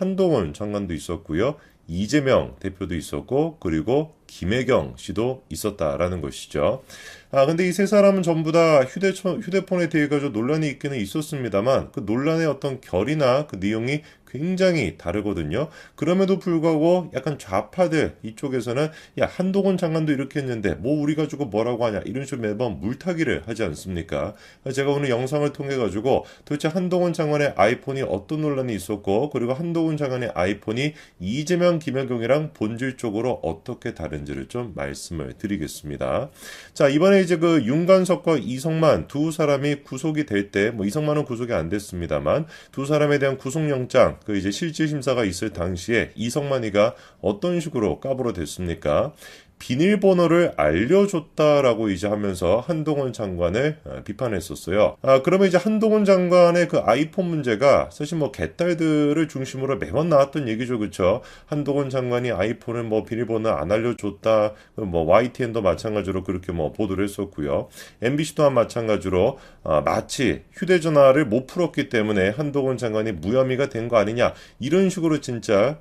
한동훈 장관도 있었고요. 이재명 대표도 있었고 그리고 김혜경 씨도 있었다라는 것이죠. 근데 이 세 사람은 전부 다 휴대폰에 대해 가지고 논란이 있기는 있었습니다만 그 논란의 어떤 결이나 그 내용이 굉장히 다르거든요. 그럼에도 불구하고 약간 좌파들 이쪽에서는 야 한동훈 장관도 이렇게 했는데 뭐 우리 가지고 뭐라고 하냐 이런 식으로 매번 물타기를 하지 않습니까? 제가 오늘 영상을 통해 가지고 도대체 한동훈 장관의 아이폰이 어떤 논란이 있었고 그리고 한동훈 장관의 아이폰이 이재명 김혜경이랑 본질적으로 어떻게 다른지를 좀 말씀을 드리겠습니다. 자, 이번에 이제 그 윤관석과 이성만 두 사람이 구속이 될 때 뭐 이성만은 구속이 안 됐습니다만 두 사람에 대한 구속영장 그 이제 실질 심사가 있을 당시에 이성만이가 어떤 식으로 까불어 됐습니까? 비밀번호를 알려줬다라고 이제 하면서 한동훈 장관을 비판했었어요. 그러면 이제 한동훈 장관의 그 아이폰 문제가 사실 뭐 개딸들을 중심으로 매번 나왔던 얘기죠, 그렇죠? 한동훈 장관이 아이폰을 뭐 비밀번호 안 알려줬다, 뭐 YTN도 마찬가지로 그렇게 뭐 보도를 했었고요. MBC 또한 마찬가지로 마치 휴대전화를 못 풀었기 때문에 한동훈 장관이 무혐의가 된 거 아니냐 이런 식으로 진짜.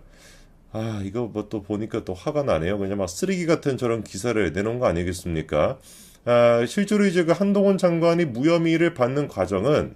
이거 뭐 또 보니까 또 화가 나네요. 그냥 막 쓰레기 같은 저런 기사를 내놓은 거 아니겠습니까? 실제로 이제 그 한동훈 장관이 무혐의를 받는 과정은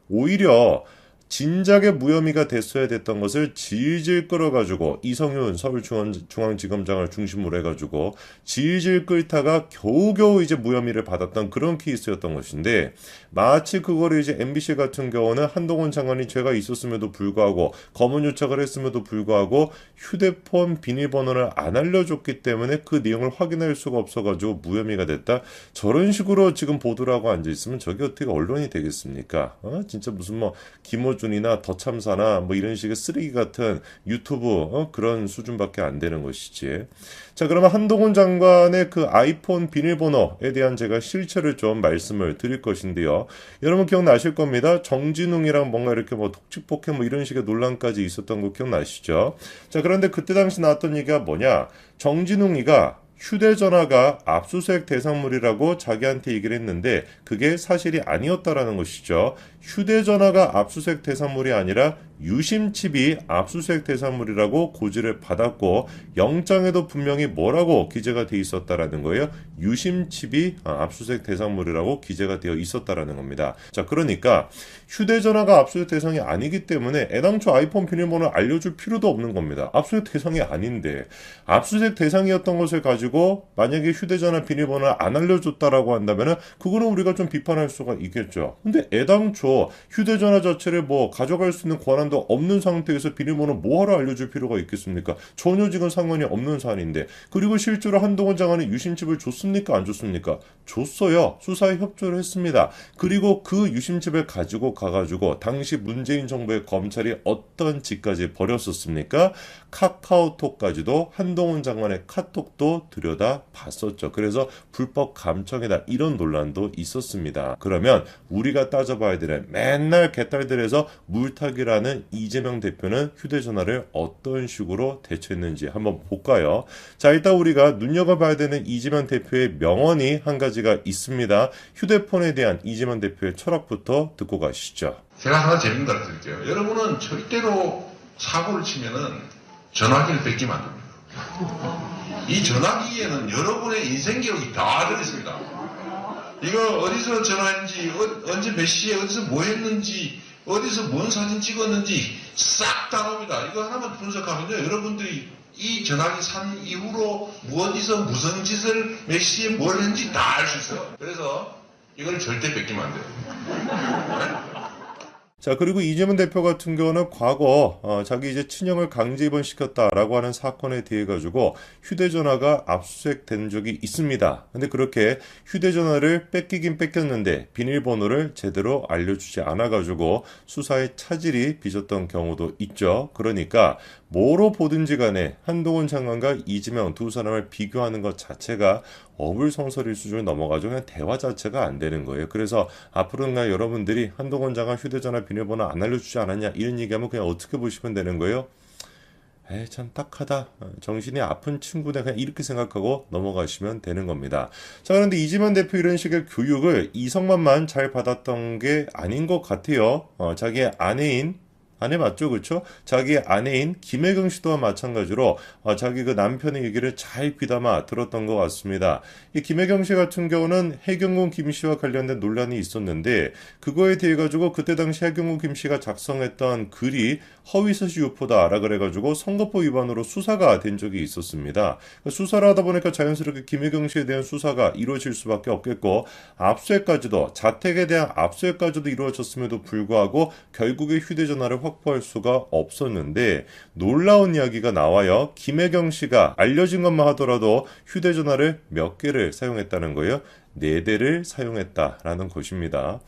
오히려 진작에 무혐의가 됐어야 됐던 것을 질질 끌어가지고 이성윤 서울중앙지검장을 중심으로 해가지고 질질 끌다가 겨우겨우 이제 무혐의를 받았던 그런 케이스였던 것인데 마치 그거를 이제 MBC 같은 경우는 한동훈 장관이 죄가 있었음에도 불구하고 검은 요청을 했음에도 불구하고 휴대폰 비밀번호를 안 알려줬기 때문에 그 내용을 확인할 수가 없어가지고 무혐의가 됐다. 저런 식으로 지금 보도를 하고 앉아있으면 저게 어떻게 언론이 되겠습니까? 진짜 무슨 뭐 김어준이나 더참사나 뭐 이런 식의 쓰레기 같은 유튜브 그런 수준밖에 안 되는 것이지. 자, 그러면 한동훈 장관의 그 아이폰 비밀번호에 대한 제가 실체를 좀 말씀을 드릴 것인데요. 여러분 기억나실 겁니다. 정진웅이랑 뭔가 이렇게 뭐 독직폭행 뭐 이런 식의 논란까지 있었던 거 기억나시죠? 자, 그런데 그때 당시 나왔던 얘기가 뭐냐? 정진웅이가 휴대전화가 압수수색 대상물이라고 자기한테 얘기를 했는데 그게 사실이 아니었다라는 것이죠. 휴대전화가 압수수색 대상물이 아니라 유심칩이 압수수색 대상물이라고 고지를 받았고 영장에도 분명히 뭐라고 기재가 돼 있었다라는 거예요. 유심칩이 압수수색 대상물이라고 기재가 되어 있었다라는 겁니다. 자, 그러니까 휴대전화가 압수수색 대상이 아니기 때문에 애당초 아이폰 비밀번호를 알려줄 필요도 없는 겁니다. 압수수색 대상이 아닌데 압수수색 대상이었던 것을 가지고 만약에 휴대전화 비밀번호를 안 알려줬다라고 한다면은 그거는 우리가 좀 비판할 수가 있겠죠. 근데 애당초 휴대전화 자체를 뭐 가져갈 수 있는 권한도 없는 상태에서 비밀번호 뭐하러 알려줄 필요가 있겠습니까? 전혀 지금 상관이 없는 사안인데. 그리고 실제로 한동훈 장관이 유심칩을 줬습니까? 안 줬습니까? 줬어요. 수사에 협조를 했습니다. 그리고 그 유심칩을 가지고 가가지고 당시 문재인 정부의 검찰이 어떤 짓까지 벌였었습니까? 카카오톡까지도 한동훈 장관의 카톡도 들여다 봤었죠. 그래서 불법 감청이다 이런 논란도 있었습니다. 그러면 우리가 따져봐야 되는 맨날 개딸들에서 물타기라는 이재명 대표는 휴대전화를 어떤 식으로 대처했는지 한번 볼까요? 자, 일단 우리가 눈여겨봐야 되는 이재명 대표의 명언이 한 가지가 있습니다. 휴대폰에 대한 이재명 대표의 철학부터 듣고 가시죠. 제가 하나 재밌는 걸 드릴게요. 여러분은 절대로 사고를 치면은 전화기를 뺏기면 안 됩니다. 이 전화기에는 여러분의 인생 기록이 다 들어있습니다. 이거 어디서 전화했는지, 언제 몇 시에 어디서 뭐 했는지, 어디서 뭔 사진 찍었는지 싹 다 나옵니다. 이거 하나만 분석하면요. 여러분들이 이 전화기 산 이후로 어디서 무슨 짓을 몇 시에 뭘 했는지 다 알 수 있어요. 그래서 이걸 절대 뺏기면 안 돼요. 자, 그리고 이재명 대표 같은 경우는 과거 자기 이제 친형을 강제 입원시켰다라고 하는 사건에 대해 가지고 휴대전화가 압수수색된 적이 있습니다. 근데 그렇게 휴대전화를 뺏기긴 뺏겼는데 비밀번호를 제대로 알려주지 않아 가지고 수사에 차질이 빚었던 경우도 있죠. 그러니까 뭐로 보든지 간에 한동훈 장관과 이재명 두 사람을 비교하는 것 자체가 어불성설일 수준을 넘어가지고 그냥 대화 자체가 안 되는 거예요. 그래서 앞으로는 여러분들이 한동훈 장관 휴대전화 비밀번호 안 알려주지 않았냐 이런 얘기하면 그냥 어떻게 보시면 되는 거예요? 참 딱하다. 정신이 아픈 친구네 그냥 이렇게 생각하고 넘어가시면 되는 겁니다. 자, 그런데 이재명 대표 이런 식의 교육을 이성만만 잘 받았던 게 아닌 것 같아요. 자기의 아내인 아내 맞죠, 그렇죠? 자기 아내인 김혜경 씨 또한 마찬가지로 자기 그 남편의 얘기를 잘 귀담아 들었던 것 같습니다. 이 김혜경 씨 같은 경우는 해경군 김 씨와 관련된 논란이 있었는데 그거에 대해 가지고 그때 당시 해경군 김 씨가 작성했던 글이 허위사실 유포다라 그래가지고 선거법 위반으로 수사가 된 적이 있었습니다. 수사를 하다 보니까 자연스럽게 김혜경 씨에 대한 수사가 이루어질 수밖에 없겠고 압수액까지도 자택에 대한 압수액까지도 이루어졌음에도 불구하고 결국에 휴대전화를 확보할 수가 없었는데 놀라운 이야기가 나와요. 김혜경 씨가 알려진 것만 하더라도 휴대전화를 몇 개를 사용했다는 거예요. 4대를 사용했다라는 것입니다.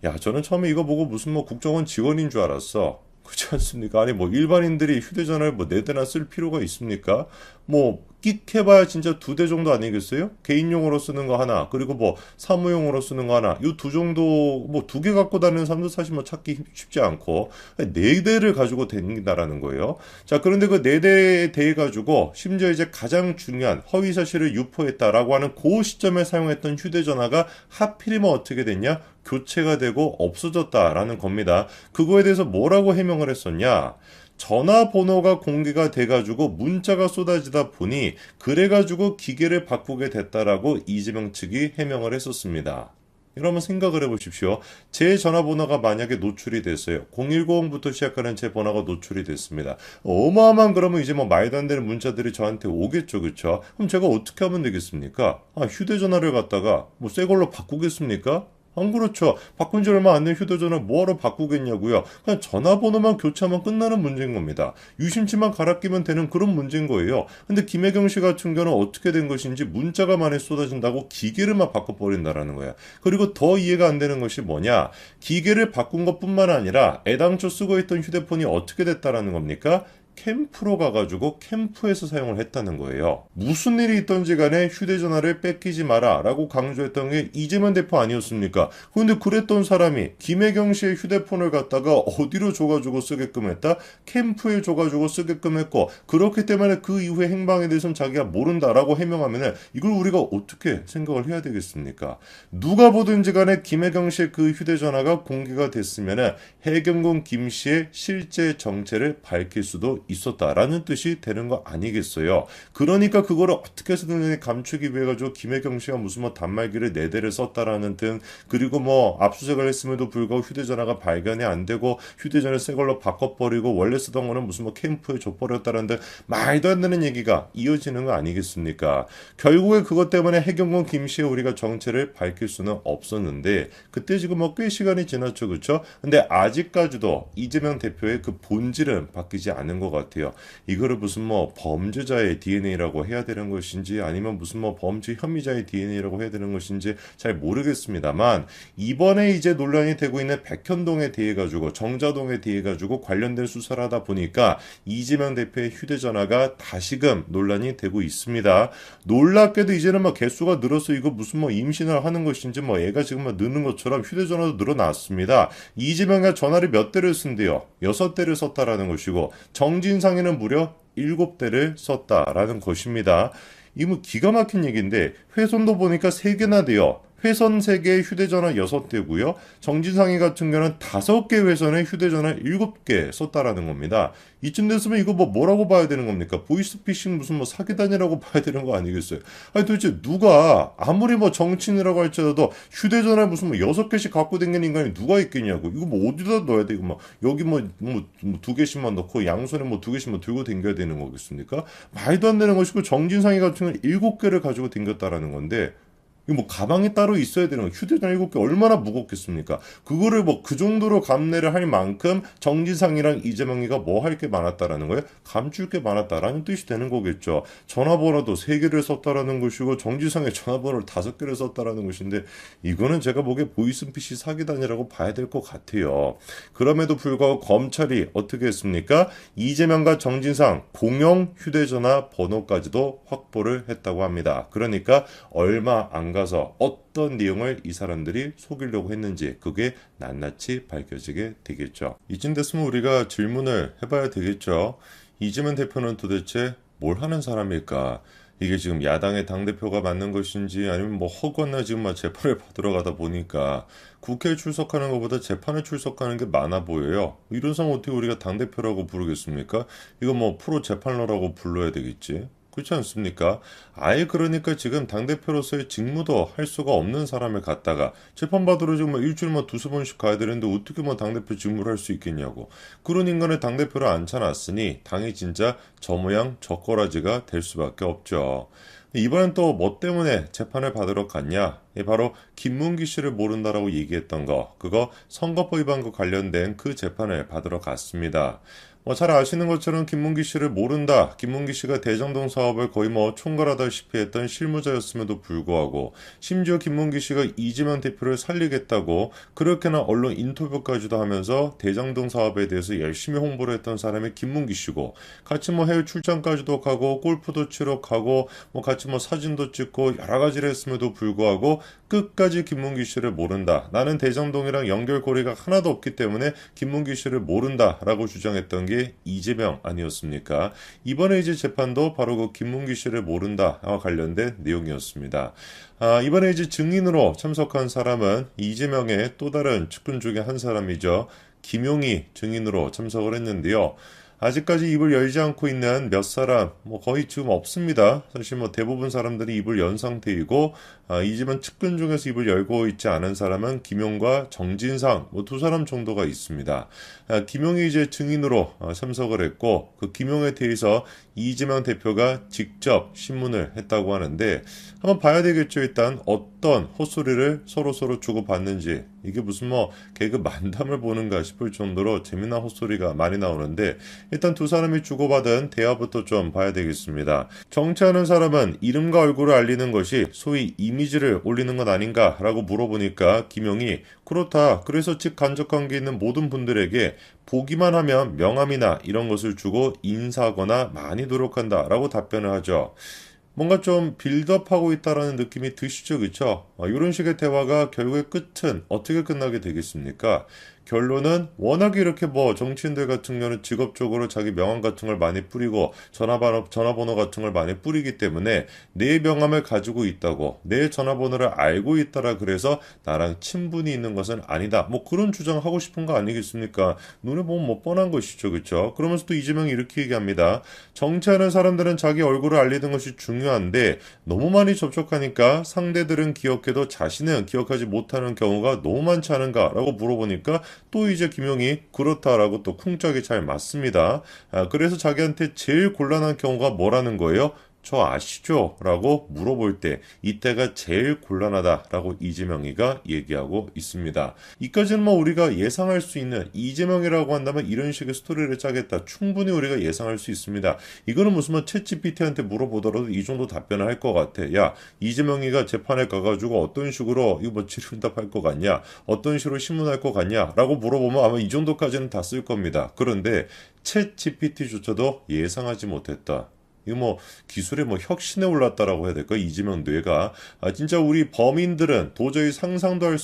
야, 저는 처음에 이거 보고 무슨 뭐 국정원 직원인 줄 알았어. 그렇지 않습니까? 아니 뭐 일반인들이 휴대전화를 뭐 4대나 쓸 필요가 있습니까? 뭐 끽해봐야 진짜 2대 정도 아니겠어요? 개인용으로 쓰는 거 하나, 그리고 뭐 사무용으로 쓰는 거 하나, 요 2 정도 뭐 2개 갖고 다니는 사람도 사실 뭐 찾기 쉽지 않고 4대를 가지고 다닌다라는 거예요. 자, 그런데 그 4대에 대해 가지고 심지어 이제 가장 중요한 허위 사실을 유포했다라고 하는 그 시점에 사용했던 휴대전화가 하필이면 어떻게 됐냐? 교체가 되고 없어졌다라는 겁니다. 그거에 대해서 뭐라고 해명을 했었냐? 전화번호가 공개가 돼가지고 문자가 쏟아지다 보니 그래가지고 기계를 바꾸게 됐다라고 이재명 측이 해명을 했었습니다. 여러분 생각을 해보십시오. 제 전화번호가 만약에 노출이 됐어요. 0190부터 시작하는 제 번호가 노출이 됐습니다. 어마어마한 그러면 이제 뭐 말도 안 되는 문자들이 저한테 오겠죠, 그렇죠? 그럼 제가 어떻게 하면 되겠습니까? 휴대전화를 갖다가 뭐 새 걸로 바꾸겠습니까? 안 그렇죠. 바꾼 지 얼마 안 된 휴대전화 뭐하러 바꾸겠냐고요. 그냥 전화번호만 교체하면 끝나는 문제인 겁니다. 유심치만 갈아 끼면 되는 그런 문제인 거예요. 근데 김혜경 씨 같은 경우는 어떻게 된 것인지 문자가 많이 쏟아진다고 기계를 막 바꿔버린다라는 거야. 그리고 더 이해가 안 되는 것이 뭐냐. 기계를 바꾼 것뿐만 아니라 애당초 쓰고 있던 휴대폰이 어떻게 됐다라는 겁니까? 캠프로 가가지고 캠프에서 사용을 했다는 거예요. 무슨 일이 있던지 간에 휴대전화를 뺏기지 마라 라고 강조했던 게 이재명 대표 아니었습니까? 근데 그랬던 사람이 김혜경 씨의 휴대폰을 갖다가 어디로 줘가지고 쓰게끔 했다? 캠프에 줘가지고 쓰게끔 했고 그렇기 때문에 그 이후의 행방에 대해서는 자기가 모른다라고 해명하면 이걸 우리가 어떻게 생각을 해야 되겠습니까? 누가 보든지 간에 김혜경 씨의 그 휴대전화가 공개가 됐으면 해경군 김 씨의 실제 정체를 밝힐 수도 있었다라는 뜻이 되는 거 아니겠어요. 그러니까 그거를 어떻게 해서든 감추기 위해 가지고 김혜경 씨가 무슨 뭐 단말기를 4대를 썼다라는 등 그리고 뭐 압수수색을 했음에도 불구하고 휴대전화가 발견이 안 되고 휴대전화를 새 걸로 바꿔버리고 원래 쓰던 거는 무슨 뭐 캠프에 줘버렸다라는 등 말도 안 되는 얘기가 이어지는 거 아니겠습니까? 결국에 그것 때문에 해경군 김 씨의 우리가 정체를 밝힐 수는 없었는데 그때 지금 뭐 꽤 시간이 지났죠, 그렇죠? 근데 아직까지도 이재명 대표의 그 본질은 바뀌지 않은 것 같아요. 이거를 무슨 뭐 범죄자의 DNA라고 해야 되는 것인지 아니면 무슨 뭐 범죄 혐의자의 DNA라고 해야 되는 것인지 잘 모르겠습니다만 이번에 이제 논란이 되고 있는 백현동에 대해 가지고 정자동에 대해 가지고 관련된 수사를 하다 보니까 이재명 대표의 휴대전화가 다시금 논란이 되고 있습니다. 놀랍게도 이제는 뭐 개수가 늘어서 이거 무슨 뭐 임신을 하는 것인지 뭐 애가 지금 뭐 느는 것처럼 휴대전화도 늘어났습니다. 이재명이 전화를 몇 대를 쓴대요. 6대를 썼다라는 것이고 정진상에는 무려 7대를 썼다라는 것입니다. 이 뭐 기가 막힌 얘기인데 훼손도 보니까 3개나 돼요. 훼손 3개, 휴대전화 6대고요. 정진상이 같은 경우는 5개 훼손에 휴대전화 7개 썼다라는 겁니다. 이쯤 됐으면 이거 뭐라고 봐야 되는 겁니까? 보이스피싱 무슨 뭐 사기단이라고 봐야 되는 거 아니겠어요? 아니 도대체 누가 아무리 뭐 정치인이라고 할지라도 휴대전화 무슨 뭐 6개씩 갖고 다니는 인간이 누가 있겠냐고. 이거 뭐 어디다 넣어야 돼? 이거 뭐 여기 뭐 2개씩만 넣고 양손에 뭐 2개씩만 들고 다녀야 되는 거겠습니까? 말도 안 되는 것이고 정진상이 같은 경우는 7개를 가지고 다녔다라는 건데 이거 뭐 가방이 따로 있어야 되는 거 휴대전화 7개 얼마나 무겁겠습니까? 그거를 뭐 그 정도로 감내를 할 만큼 정진상이랑 이재명이가 뭐 할 게 많았다라는 거예요? 감출 게 많았다라는 뜻이 되는 거겠죠. 전화번호도 3개를 썼다라는 것이고 정진상의 전화번호를 5개를 썼다라는 것인데 이거는 제가 보기에 보이스피싱 사기단이라고 봐야 될 것 같아요. 그럼에도 불구하고 검찰이 어떻게 했습니까? 이재명과 정진상 공용 휴대전화 번호까지도 확보를 했다고 합니다. 그러니까 얼마 안 가서 어떤 내용을 이 사람들이 속이려고 했는지 그게 낱낱이 밝혀지게 되겠죠. 이쯤 됐으면 우리가 질문을 해봐야 되겠죠. 이재명 대표는 도대체 뭘 하는 사람일까? 이게 지금 야당의 당대표가 맞는 것인지 아니면 뭐 허구나 지금 막 재판을 받으러 가다 보니까 국회에 출석하는 것보다 재판에 출석하는 게 많아 보여요. 이런 상황 어떻게 우리가 당대표라고 부르겠습니까? 이거 뭐 프로 재판러라고 불러야 되겠지. 그렇지 않습니까? 아예 그러니까 지금 당대표로서의 직무도 할 수가 없는 사람을 갖다가 재판받으러 지금 뭐 일주일에 뭐 두세 번씩 가야 되는데 어떻게 뭐 당대표 직무를 할 수 있겠냐고. 그런 인간을 당대표로 앉혀놨으니 당이 진짜 저 모양 저 꼬라지가 될 수밖에 없죠. 이번엔 또 뭐 때문에 재판을 받으러 갔냐? 바로 김문기 씨를 모른다라고 얘기했던 거, 그거 선거법 위반과 관련된 그 재판을 받으러 갔습니다. 잘 아시는 것처럼 김문기 씨를 모른다. 김문기 씨가 대장동 사업을 거의 뭐 총괄하다시피 했던 실무자였음에도 불구하고 심지어 김문기 씨가 이재명 대표를 살리겠다고 그렇게나 언론 인터뷰까지도 하면서 대장동 사업에 대해서 열심히 홍보를 했던 사람이 김문기 씨고 같이 뭐 해외 출장까지도 가고 골프도 치러 가고 뭐 같이 뭐 사진도 찍고 여러 가지를 했음에도 불구하고 끝까지 김문기 씨를 모른다. 나는 대장동이랑 연결고리가 하나도 없기 때문에 김문기 씨를 모른다라고 주장했던 게 이재명 아니었습니까? 이번에 이제 재판도 바로 그 김문기 씨를 모른다와 관련된 내용이었습니다. 이번에 이제 증인으로 참석한 사람은 이재명의 또 다른 측근 중에 한 사람이죠. 김용희 증인으로 참석을 했는데요. 아직까지 입을 열지 않고 있는 몇 사람, 뭐 거의 지금 없습니다. 사실 뭐 대부분 사람들이 입을 연 상태이고, 이재명 측근 중에서 입을 열고 있지 않은 사람은 김용과 정진상, 뭐 두 사람 정도가 있습니다. 김용이 이제 증인으로 참석을 했고, 그 김용에 대해서 이재명 대표가 직접 신문을 했다고 하는데, 한번 봐야 되겠죠. 일단 어떤 헛소리를 서로 주고받는지. 이게 무슨 뭐 개그 만담을 보는가 싶을 정도로 재미난 헛소리가 많이 나오는데 일단 두 사람이 주고받은 대화부터 좀 봐야 되겠습니다. 정치하는 사람은 이름과 얼굴을 알리는 것이 소위 이미지를 올리는 건 아닌가라고 물어보니까 김용이 그렇다. 그래서 즉 간접관계 있는 모든 분들에게 보기만 하면 명함이나 이런 것을 주고 인사하거나 많이 노력한다라고 답변을 하죠. 뭔가 좀 빌드업하고 있다라는 느낌이 드시죠, 그쵸? 이런 식의 대화가 결국의 끝은 어떻게 끝나게 되겠습니까? 결론은 워낙에 이렇게 뭐 정치인들 같은 경우는 직업적으로 자기 명함 같은 걸 많이 뿌리고 전화번호 같은 걸 많이 뿌리기 때문에 내 명함을 가지고 있다고 내 전화번호를 알고 있다라 그래서 나랑 친분이 있는 것은 아니다. 뭐 그런 주장하고 싶은 거 아니겠습니까? 눈에 보면 뭐 뻔한 것이죠. 그렇죠? 그러면서 또 이재명이 이렇게 얘기합니다. 정치하는 사람들은 자기 얼굴을 알리는 것이 중요한데 너무 많이 접촉하니까 상대들은 기억해도 자신은 기억하지 못하는 경우가 너무 많지 않은가라고 물어보니까 또 이제 김용이 그렇다라고 또 쿵짝이 잘 맞습니다. 그래서 자기한테 제일 곤란한 경우가 뭐라는 거예요? 저 아시죠? 라고 물어볼 때 이때가 제일 곤란하다라고 이재명이가 얘기하고 있습니다. 이까지는 뭐 우리가 예상할 수 있는 이재명이라고 한다면 이런 식의 스토리를 짜겠다. 충분히 우리가 예상할 수 있습니다. 이거는 무슨 뭐 챗GPT한테 물어보더라도 이 정도 답변을 할 것 같아. 야, 이재명이가 재판에 가가지고 어떤 식으로 이거 뭐 질의응답할 것 같냐? 어떤 식으로 신문할 것 같냐? 라고 물어보면 아마 이 정도까지는 다 쓸 겁니다. 그런데 챗GPT조차도 예상하지 못했다. 이거 뭐 기술의 뭐 혁신에 올랐다라고 해야 될까? 이재명 뇌가 진짜 우리 범인들은 도저히 상상도 할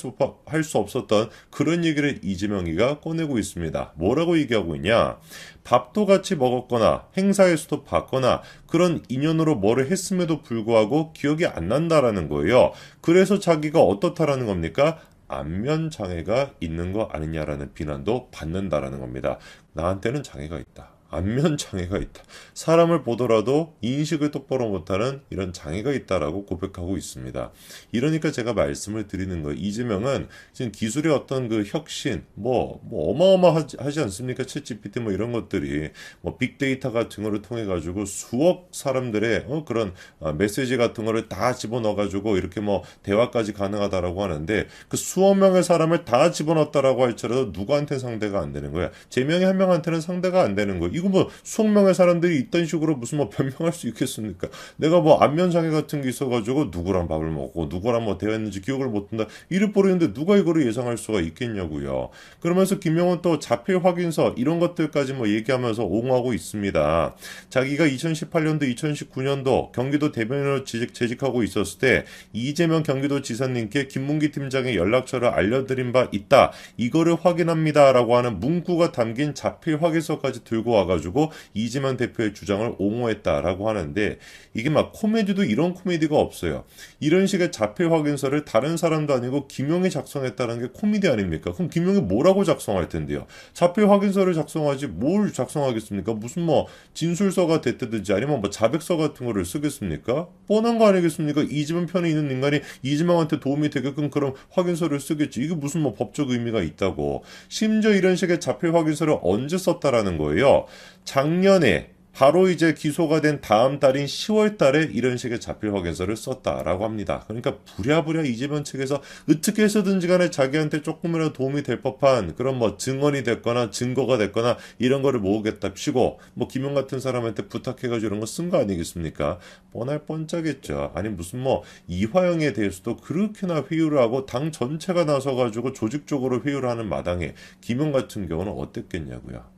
수 없었던 그런 얘기를 이재명이가 꺼내고 있습니다. 뭐라고 얘기하고 있냐? 밥도 같이 먹었거나 행사에서도 봤거나 그런 인연으로 뭐를 했음에도 불구하고 기억이 안 난다라는 거예요. 그래서 자기가 어떻다라는 겁니까? 안면 장애가 있는 거 아니냐라는 비난도 받는다라는 겁니다. 나한테는 장애가 있다. 안면 장애가 있다. 사람을 보더라도 인식을 똑바로 못하는 이런 장애가 있다라고 고백하고 있습니다. 이러니까 제가 말씀을 드리는 거예요. 이재명은 지금 기술의 어떤 그 혁신, 뭐 어마어마하지 않습니까? 챗GPT 뭐 이런 것들이 뭐 빅데이터 같은 거를 통해 가지고 수억 사람들의 그런 메시지 같은 거를 다 집어넣어 가지고 이렇게 뭐 대화까지 가능하다라고 하는데 그 수억 명의 사람을 다 집어넣었다라고 할지라도 누구한테는 상대가 안 되는 거야. 제명이 한 명한테는 상대가 안 되는 거예요. 이거 뭐 수억 명의 사람들이 있던 식으로 무슨 뭐 변명할 수 있겠습니까? 내가 뭐 안면장애 같은 게 있어가지고 누구랑 밥을 먹고 누구랑 뭐 대화했는지 기억을 못한다. 이를 버리는데 누가 이거를 예상할 수가 있겠냐고요. 그러면서 김용은 또 자필 확인서 이런 것들까지 뭐 얘기하면서 옹호하고 있습니다. 자기가 2018년도 2019년도 경기도 대변인으로 재직하고 있었을 때 이재명 경기도지사님께 김문기 팀장의 연락처를 알려드린 바 있다. 이거를 확인합니다라고 하는 문구가 담긴 자필 확인서까지 들고 와가 나와가지고 이재명 대표의 주장을 옹호했다라고 하는데 이게 막 코미디도 이런 코미디가 없어요. 이런 식의 자필 확인서를 다른 사람도 아니고 김용이 작성했다는 게 코미디 아닙니까? 그럼 김용이 뭐라고 작성할 텐데요? 자필 확인서를 작성하지 뭘 작성하겠습니까? 무슨 뭐 진술서가 됐다든지 아니면 뭐 자백서 같은 거를 쓰겠습니까? 뻔한 거 아니겠습니까? 이재명 편에 있는 인간이 이재명한테 도움이 되게끔 그런 확인서를 쓰겠지. 이게 무슨 뭐 법적 의미가 있다고. 심지어 이런 식의 자필 확인서를 언제 썼다라는 거예요. 작년에 바로 이제 기소가 된 다음 달인 10월 달에 이런 식의 자필 확인서를 썼다라고 합니다. 그러니까 부랴부랴 이재명 측에서 어떻게 해서든지 간에 자기한테 조금이라도 도움이 될 법한 그런 뭐 증언이 됐거나 증거가 됐거나 이런 거를 모으겠다 치고 뭐 김용 같은 사람한테 부탁해가지고 이런 거 쓴 거 아니겠습니까? 뻔할 뻔짜겠죠. 아니 무슨 뭐 이화영에 대해서도 그렇게나 회유를 하고 당 전체가 나서가지고 조직적으로 회유를 하는 마당에 김용 같은 경우는 어땠겠냐고요.